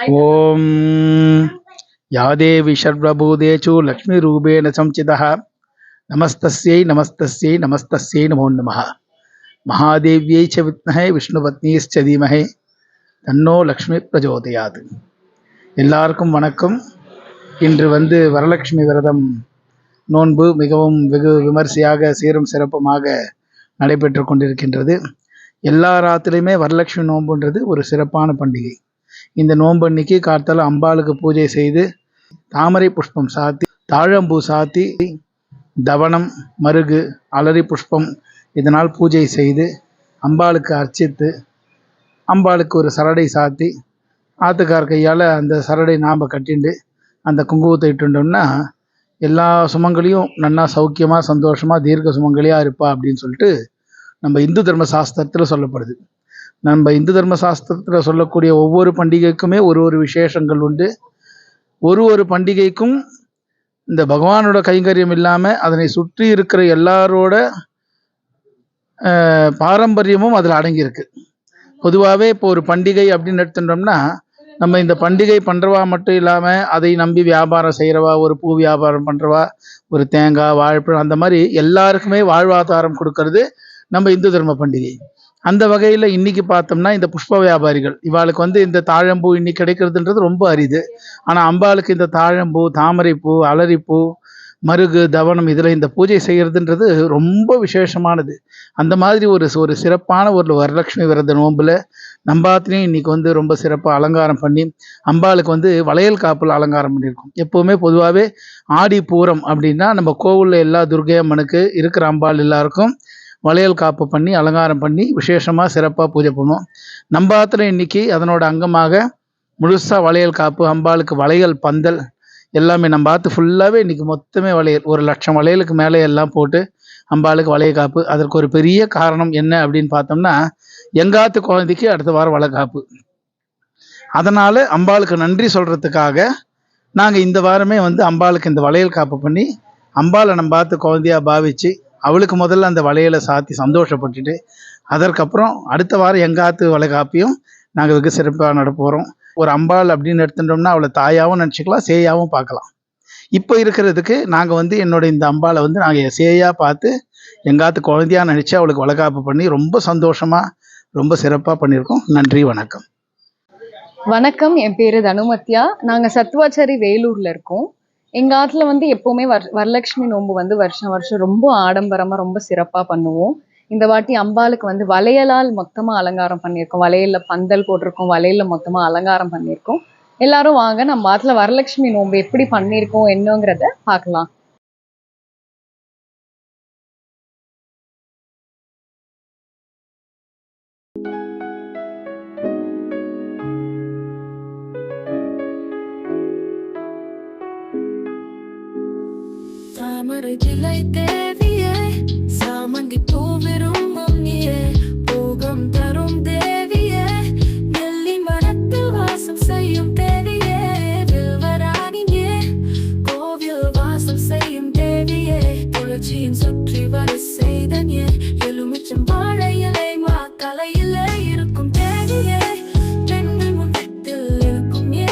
ओम या देवी सर्वभूतेषु लक्ष्मीरूपेण संस्थितः नमस्तस्यै नमस्तस्यै नमस्तस्यै नमो नमः। महादेव्यै च विद्महे विष्णुपत्नीश्च धीमहि तन्नो लक्ष्मी प्रचोदयात्। எல்லாருக்கும் வணக்கம். இன்று வரலட்சுமி விரதம் நோன்பு மிகவும் வெகு விமர்சையாக சீரும் சிறப்புமாக நடைபெற்று கொண்டிருக்கின்றது. எல்லா ராத்திரியுமே வரலட்சுமி நோன்புன்றது ஒரு சிறப்பான பண்டிகை. இந்த நோன்பு அன்னைக்கு காத்தால அம்பாளுக்கு பூஜை செய்து தாமரை புஷ்பம் சாத்தி, தாழம்பூ சாத்தி, தவனம், மருகு, அலரி புஷ்பம் இதனால் பூஜை செய்து அம்பாளுக்கு அர்ச்சித்து, அம்பாளுக்கு ஒரு சரடை சாத்தி, ஆத்துக்கார் கையால் அந்த சரடை நாம் கட்டிண்டு அந்த குங்குமத்தை இட்டுட்டோம்னா எல்லா சுமங்களையும் நன்னா சௌக்கியமாக சந்தோஷமாக தீர்க்க சுமங்கலியாக இருப்பா அப்படின்னு சொல்லிட்டு நம்ம இந்து தர்ம சாஸ்திரத்தில் சொல்லப்படுது. நம்ம இந்து தர்ம சாஸ்திரத்தில் சொல்லக்கூடிய ஒவ்வொரு பண்டிகைக்குமே ஒரு ஒரு விசேஷங்கள் உண்டு. ஒரு பண்டிகைக்கும் இந்த பகவானோட கைங்கரியம் இல்லாமல் அதனை சுற்றி இருக்கிற எல்லாரோட பாரம்பரியமும் அதில் அடங்கியிருக்கு. பொதுவாகவே இப்போ ஒரு பண்டிகை அப்படின்னு எடுத்துட்டோம்னா நம்ம இந்த பண்டிகை பண்ணுறவா மட்டும் இல்லாமல் அதை நம்பி வியாபாரம் செய்கிறவா, ஒரு பூ வியாபாரம் பண்ணுறவா, ஒரு தேங்காய், வாழைப்பழம், அந்த மாதிரி எல்லாருக்குமே வாழ்வாதாரம் கொடுக்கறது நம்ம இந்து தர்ம பண்டிகை. அந்த வகையில் இன்னைக்கு பார்த்தோம்னா இந்த புஷ்ப வியாபாரிகள் இவாளுக்கு இந்த தாழம்பூ இன்னைக்கு கிடைக்கிறதுன்றது ரொம்ப அரிது. ஆனால் அம்பாளுக்கு இந்த தாழம்பூ, தாமரைப்பூ, அலரிப்பூ, மருகு, தவனம் இதில் இந்த பூஜை செய்கிறதுன்றது ரொம்ப விசேஷமானது. அந்த மாதிரி ஒரு சிறப்பான ஒரு வரலட்சுமி விரத நோம்பில் நம்பாத்திலையும் இன்னைக்கு ரொம்ப சிறப்பாக அலங்காரம் பண்ணி அம்பாளுக்கு வளையல் காப்பில் அலங்காரம் பண்ணியிருக்கோம். எப்போவுமே பொதுவாகவே ஆடி பூரம் அப்படின்னா நம்ம கோவிலில் எல்லா துர்க்கையம்மனுக்கு இருக்கிற அம்பாள் எல்லாருக்கும் வளையல் காப்பு பண்ணி அலங்காரம் பண்ணி விசேஷமாக சிறப்பாக பூஜை பண்ணுவோம். நம்பாத்துல இன்னைக்கு அதனோட அங்கமாக முழுசாக வளையல் காப்பு, அம்பாளுக்கு வளையல் பந்தல் எல்லாமே நம்ம ஆற்று ஃபுல்லாகவே இன்றைக்கி மொத்தமே வளையல் 1,00,000 வளையலுக்கு மேலே எல்லாம் போட்டு அம்பாளுக்கு வளையல் காப்பு. அதற்கு ஒரு பெரிய காரணம் என்ன அப்படின்னு பார்த்தோம்னா எங்காத்து குழந்தைக்கு அடுத்த வாரம் வளைகாப்பு. அதனால் அம்பாளுக்கு நன்றி சொல்கிறதுக்காக நாங்கள் இந்த வாரமே அம்பாளுக்கு இந்த வளையல் காப்பு பண்ணி அம்பாளை நம்ம பார்த்து குழந்தையாக பாவித்து அவளுக்கு முதல்ல அந்த வளையலை சாத்தி சந்தோஷப்பட்டுட்டு அதற்கப்புறம் அடுத்த வாரம் எங்காத்து வளைகாப்பையும் நாங்கள் வெகு சிறப்பாக நடப்போகிறோம். ஒரு அம்பாள் அப்படின்னு எடுத்துட்டோம்னா அவளை தாயாகவும் நினச்சிக்கலாம், சேயாகவும் பார்க்கலாம். இப்போ இருக்கிறதுக்கு நாங்கள் என்னோட இந்த அம்பாளை நாங்கள் சேயாக பார்த்து எங்காத்து குழந்தையாக நினச்சி அவளுக்கு வளைகாப்பு பண்ணி ரொம்ப சந்தோஷமாக ரொம்ப சிறப்பாக பண்ணியிருக்கோம். நன்றி, வணக்கம். வணக்கம், என் பேர் தனுமத்யா. நாங்கள் சத்துவாச்சாரி வேலூரில் இருக்கோம். எங்கள் ஆற்றுல எப்போவுமே வரலட்சுமி நோன்பு வருஷம் வருஷம் ரொம்ப ஆடம்பரமாக ரொம்ப சிறப்பாக பண்ணுவோம். இந்த வாட்டி அம்பாளுக்கு வளையலால் மொத்தமாக அலங்காரம் பண்ணியிருக்கோம். வளையலில் பந்தல் போட்டிருக்கோம், வளையலில் மொத்தமாக அலங்காரம் பண்ணியிருக்கோம். எல்லாரும் வாங்க, நம்ம ஆற்றுல வரலட்சுமி நோன்பு எப்படி பண்ணியிருக்கோம் என்னங்கிறத பார்க்கலாம். தாமரை ஜிலை தேவியே, சாமந்தி பூவிரும்பும் நீயே, போகம் தரும் தேவியே, நெல்லி மரத்தில் வாசம் செய்யும் தேவியே, வில்வராணியே, கோவில் வாசம் செய்யும் தேவியே, துளசியின் சுற்றி வர செய்தனே, எலுமிச்சம் வாழை இலை மா தலையிலே இருக்கும் தேவியே, பெண்கள் முகத்தில் இருக்கும் ஏ,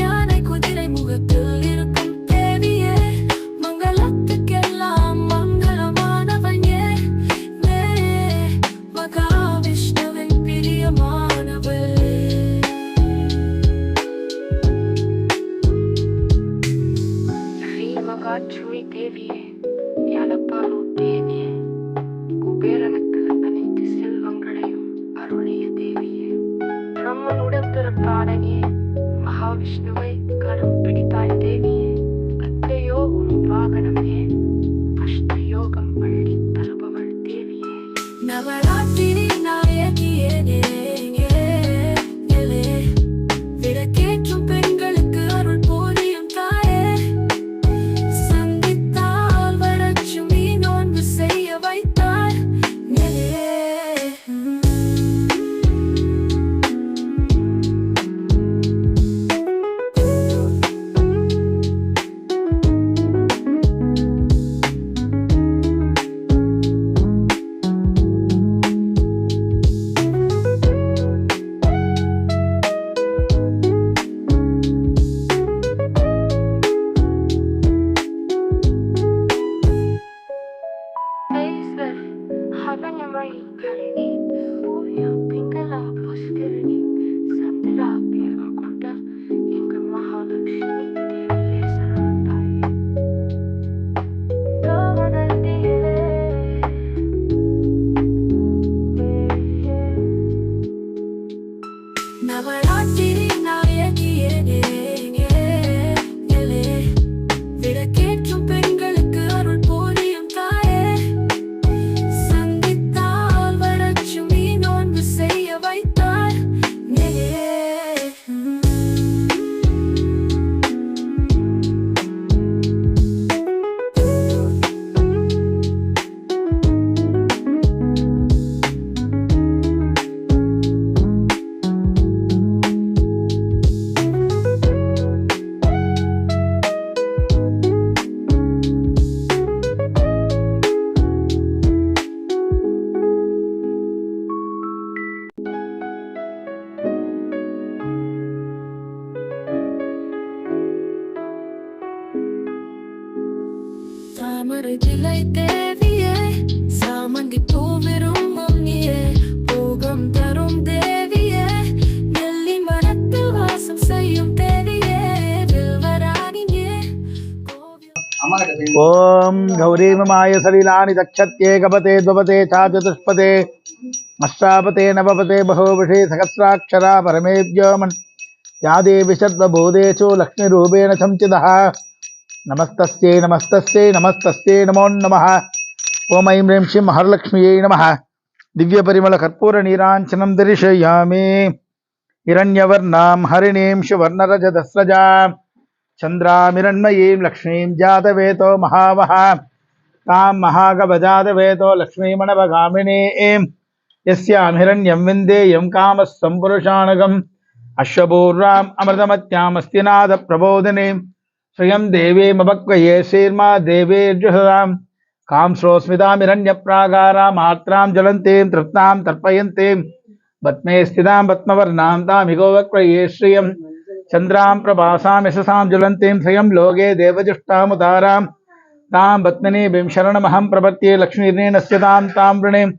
யானை குதிரை முகத்தில் இருக்கும் தேவியே, மங்களத்துக்கெல்லாம் மங்களமானவன் ஏ, மகாவிஷ்ணுவின் பிரியமானவள். ஸ்ரீமகாட்சுமி தேவியே, ஞானப்பாலு தேவியே, குபேரனுக்கு அனைத்து செல்வங்களையும் அருளிய தேவியே, பிரம்மனுடன் பிறப்பாடனே, மகாவிஷ்ணுவை கரம் பிடித்தாய் தேவியே, அத்தையோ உன் வாகனமே, அஷ்டயோகம் பள்ளி தருபவள் தேவியே, நவராத்திரி நாயகியே, விளக்கேற்றும் பெண்களுக்கு அருள் போதியும் தாயே, சந்தித்தால் வரலட்சுமி நோன்பு செய்ய வைத்தார். நவராத்திரி நாயகியே விளக்கேற்றும் பெண்களுக்கு அருள் புரியும் தாயே சந்தித்தால் வரட்சுமி நோன்பு செய்ய வைத்தார் தாமரை திலை தேவியே சாமந்தி பூவிரும்பும் நீயே போகம் தரும் தேவியே நெல்லி மரத்தில் வாசம் செய்யும் தேவியே வில்வராணியே ஓம் கௌரி மமாய சலிலானி தக்ஷத்யேகபதே துவபதே சாதுஷ்பதே அஷ்டாபதே நவபதே பகோபிஷே சகசிராட்சரா பரமேவ்யோமன் யாதேவி சர்வபூதேஷு லக்ஷ்மிரூபேண சம்சிதः நமஸ்தஸ்யை நமஸ்தஸ்யை நமஸ்தஸ்யை நமோ நமः ஓம் ஐம் ரீம் ஸ்ரீம் மகாலட்சுமியை நமः திவ்ய பரிமள கற்பூர நீராஞ்சனம் தரிசயாமி இரண்யவர்ணாம் ஹரிணீம் சுவர்ணரஜதஸ்ரஜாம் சந்திராமிரண்மயீம் லக்ஷ்மீம் ஜாதவேதோ மகாவஹ தாம் மகாகவஜாதவேதோ லக்ஷ்மீமணவகாமினீம் யஸ்யாமிரண்யம் விந்தேயம் காமஸ்தம் புருஷானகம் அஸ்வபூர்வாம் அமிர்தமத்யாமஸ்திநாத பிரபோதினீம் ஸ்ரீயம் தேவேமபக்வயே ஸ்ரீர்மா தேவேர்ஜுஹதாம் காம்ஸ்ரோஸ்மிதாமிரண்யப்ராகாராம் ஆத்ராம் ஜலந்தீம் திருப்தாம் தர்ப்பயந்தீம் பத்மே ஸ்திதாம் பத்மவர்ணாம் தாமிகோவக்வயே ஸ்ரீயம் சந்திராம் பிரபாசாம் யசசாம் ஜுலந்தீம் ஸ்ரீயம் லோகே தேவஜுஷ்டாமுதாராம் தாம் பத்மினீபிம் சரணமஹம் பிரபத்யே லக்ஷ்மீர்ணேனஸ்யதாம் தாம் ருணீம்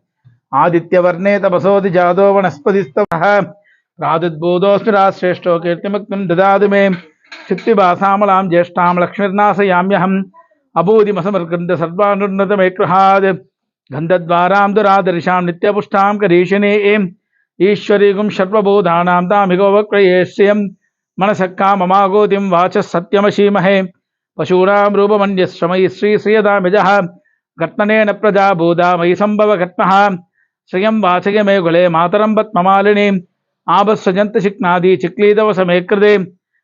ஆதித்யவர்ணே தபசோதி ஜாதோ வனஸ்பதிஸ்தவः प्रादुद्बोधोऽस्मि राश्रेष्ठो कीर्तिमुक्तिं ददातु मे चित्तिभासामलां ज्येष्ठां लक्ष्मीर्नाशयाम्यहम् अबूदिमसमर्गन्ध सर्वानुन्नतमेकृहाद् गन्धद्वारां दुरादर्शां नित्यपुष्टां करीशिनीं ईश्वरीगुं सर्वभूतानां तामिगोवक्वये श्रियं मनसः काममागोतिं वाचः सत्यमशीमहे पशूनां रूपमन्यश्रमयि श्रीश्रियदामिजः घट्मनेन प्रजा भूता मयि सम्भव घट्मः श्रियं वाचय मे कुले मातरं पद्ममालिनीं आभस्सजन्त शिक्नादी चिक्लीदवसमे कृते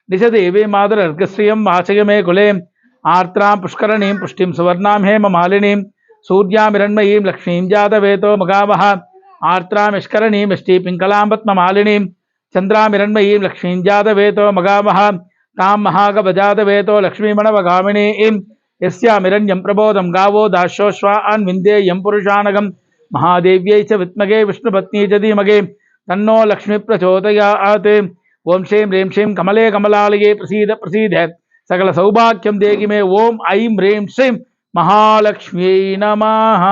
निशदेवी मातरर्गश्रियं वाचय मे कुले आर्त्रां पुष्करणीं पुष्टिं सुवर्णां हेममालिनीं सूर्यामिरण्मयीं लक्ष्मीं जातवेतो मगावः आर्त्रामिष्करणीं यष्टिपिङ्गलां पद्ममालिनीं चन्द्रामिरण्मयीं लक्ष्मीं जातवेतो मगावः तां महागवजातवेतो लक्ष्मीमणवगामिनीं यस्यामिरण्यं प्रबोधं गावो दाशोश्वान् विन्देयं पुरुषानगं महादेव्यै च विद्महे विष्णुपत्नी च धीमहि तन्नो लक्ष्मी प्रचोदयात् ओं श्रीं ह्रीं श्रीं कमले कमलालये प्रसीद प्रसीद सकल सौभाग्यं देहि मे ओं ऐं ह्रीं श्रीं महालक्ष्म्यै नमः।